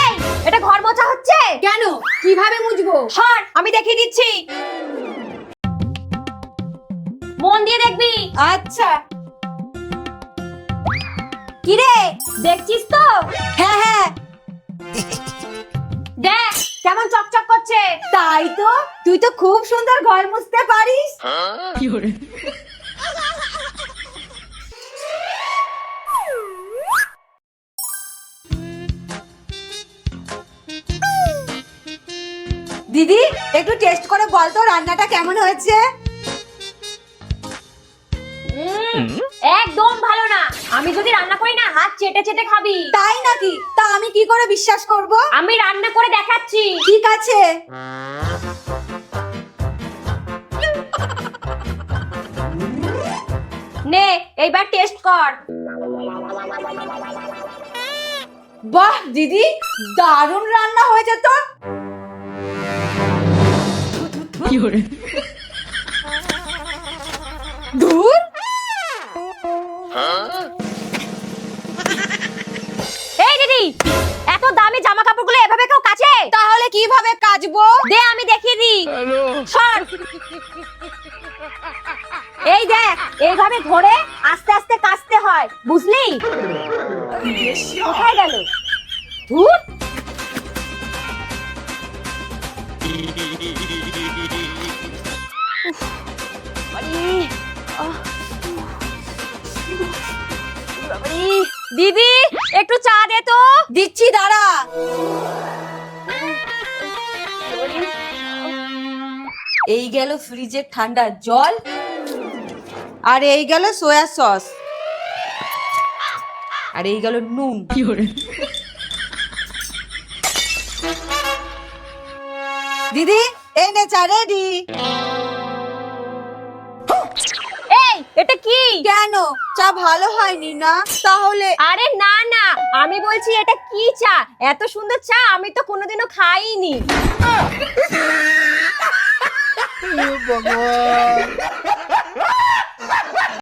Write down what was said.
এই, এটা ঘর মোছা হচ্ছে কেন? কিভাবে মুছবো? সর, আমি দেখিয়ে দিচ্ছি। মন দিয়ে দেখবি। আচ্ছা। কিরে, দেখছিস তো? হ্যাঁ হ্যাঁ, দেখ কেমন চকচক করছে। তাই তো। তুই তো খুব সুন্দর ঘর মুছতে পারিস। দিদি, একটু টেস্ট করে বল তো রান্নাটা কেমন হয়েছে? একদম ভালো না। আমি যদি রান্না করি না, হাত চেটে চেটে খাবি। তাই নাকি? তা আমি কি করে বিশ্বাস করব? আমি রান্না করে দেখাচ্ছি। ঠিক আছে। নে, এইবার টেস্ট কর। বাহ দিদি, দারুণ রান্না হয়েছে তো। ধুর। এই দিদি, এত দামি জামা কাপড়গুলো এভাবে কেউ কাচে? তাহলে কিভাবে কাচবো? দে আমি দেখিয়ে দিই। সর। এই দেখ, এইভাবে ধরে আস্তে আস্তে কাচতে হয়, বুঝলি? কোথায় গেল? ধুর। দিদি, একটু চা দে তো। দিচ্ছি, দাঁড়া। এই গেল ফ্রিজের ঠান্ডা জল, আর এই গেল সয়া সস, আর এই গেল নুন। দিদি, এই নে চা রেডি। এই, এটা কি? কেন, চা ভালো হয়নি না? তাহলে আরে না না, আমি বলছি এটা কি চা? এত সুন্দর চা আমি তো কোনোদিনও খাইনি। ভগবান।